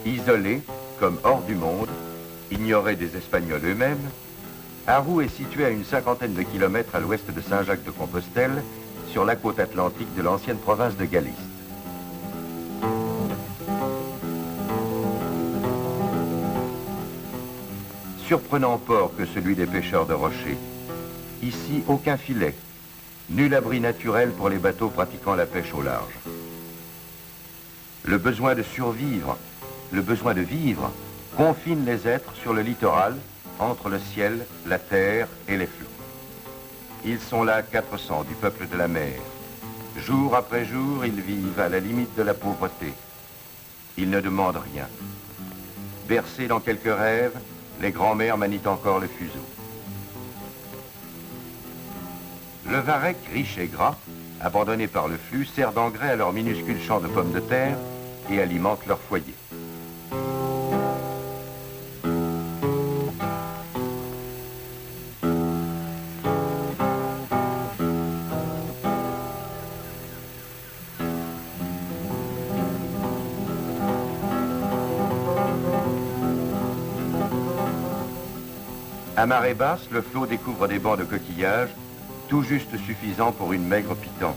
Isolé, comme hors du monde, ignoré des Espagnols eux-mêmes, Arroux est situé à une cinquantaine de kilomètres à l'ouest de Saint-Jacques-de-Compostelle, sur la côte atlantique de l'ancienne province de Galice. Surprenant port que celui des pêcheurs de rochers. Ici, aucun filet, nul abri naturel pour les bateaux pratiquant la pêche au large. Le besoin de survivre, le besoin de vivre, confine les êtres sur le littoral, entre le ciel, la terre et les flots. Ils sont là 400 du peuple de la mer. Jour après jour, ils vivent à la limite de la pauvreté. Ils ne demandent rien. Bercés dans quelques rêves, les grands-mères manient encore le fuseau. Le varech, riche et gras, abandonné par le flux, sert d'engrais à leurs minuscules champs de pommes de terre et alimente leur foyer. À marée basse, le flot découvre des bancs de coquillages, tout juste suffisants pour une maigre pitance.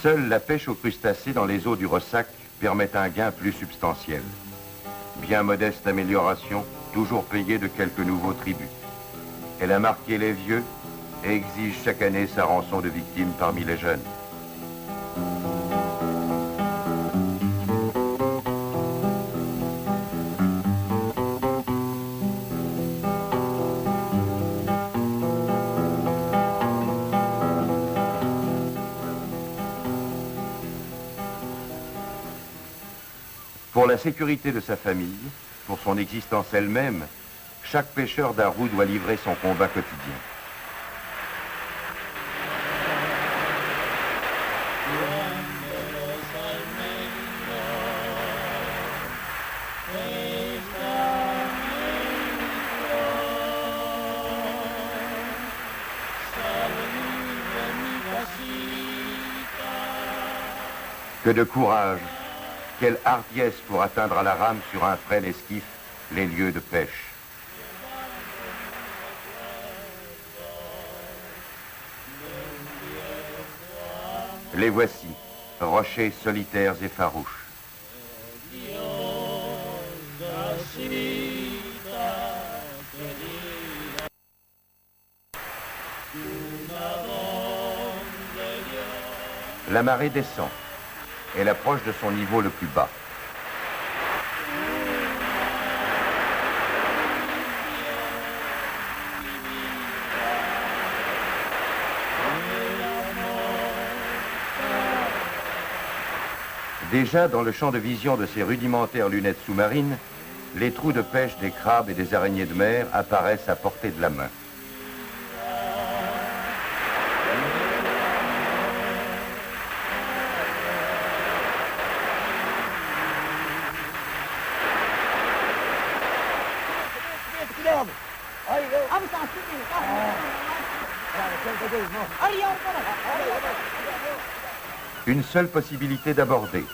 Seule la pêche aux crustacés dans les eaux du Ressac permet un gain plus substantiel. Bien modeste amélioration, toujours payée de quelques nouveaux tributs. Elle a marqué les vieux et exige chaque année sa rançon de victimes parmi les jeunes. Pour la sécurité de sa famille, pour son existence elle-même, chaque pêcheur d'Arroux doit livrer son combat quotidien. Que de courage! Quelle hardiesse pour atteindre à la rame sur un frêle esquif les lieux de pêche. Les voici, rochers solitaires et farouches. La marée descend. Elle approche de son niveau le plus bas. Déjà, dans le champ de vision de ces rudimentaires lunettes sous-marines, les trous de pêche des crabes et des araignées de mer apparaissent à portée de la main. Une seule possibilité d'aborder,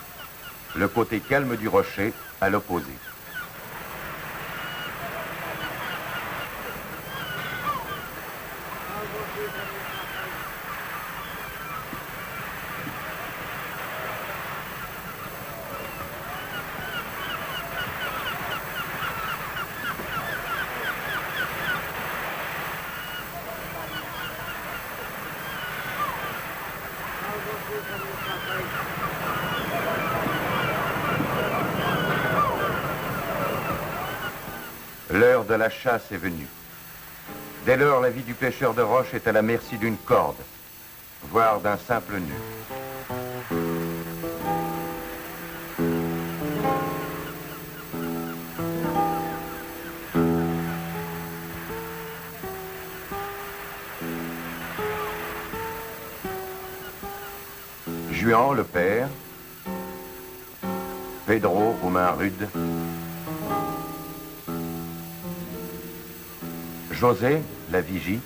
le côté calme du rocher à l'opposé. L'heure de la chasse est venue. Dès lors, la vie du pêcheur de roche est à la merci d'une corde, voire d'un simple nœud. Juan, le père, Pedro aux mains rudes, José, la vigie,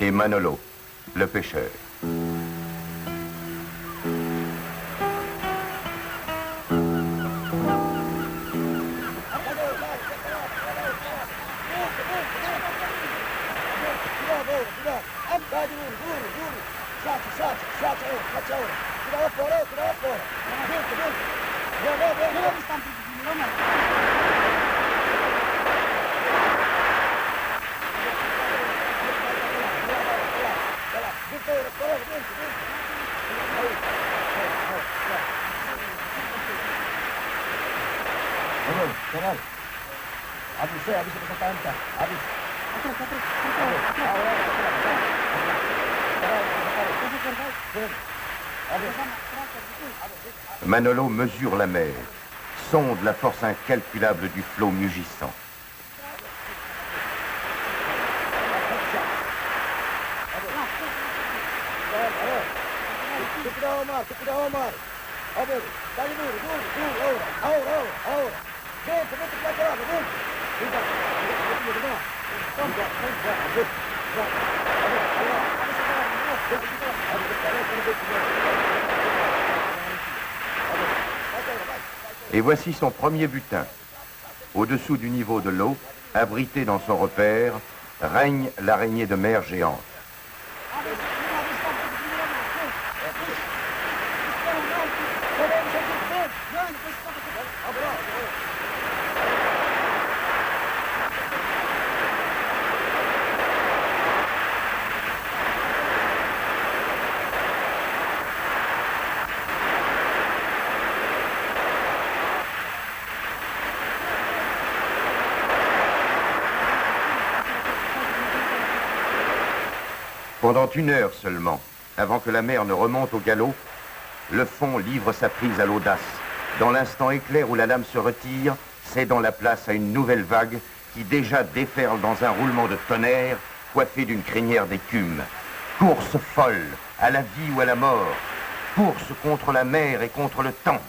et Manolo, le pêcheur. Manolo mesure la mer, sonde la force incalculable du flot mugissant. Et voici son premier butin. Au-dessous du niveau de l'eau, abrité dans son repère, règne l'araignée de mer géante. Pendant une heure seulement, avant que la mer ne remonte au galop, le fond livre sa prise à l'audace. Dans l'instant éclair où la lame se retire, cédant la place à une nouvelle vague qui déjà déferle dans un roulement de tonnerre coiffé d'une crinière d'écume. Course folle, à la vie ou à la mort. Course contre la mer et contre le temps.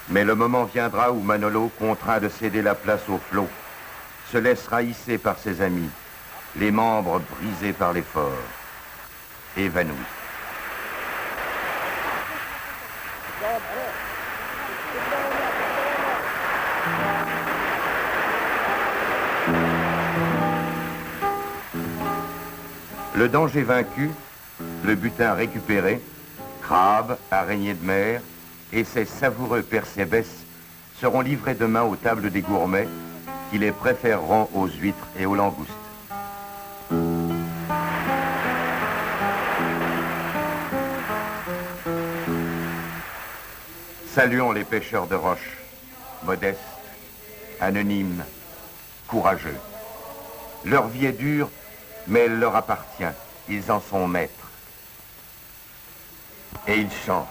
Mais le moment viendra où Manolo, contraint de céder la place au flot, se laissera hisser par ses amis, les membres brisés par l'effort, évanouis. Le danger vaincu, le butin récupéré, crabes, araignées de mer et ces savoureux percébès seront livrés demain aux tables des gourmets qui les préféreront aux huîtres et aux langoustes. Saluons les pêcheurs de roche, modestes, anonymes, courageux. Leur vie est dure, mais elle leur appartient. Ils en sont maîtres. Et ils chantent.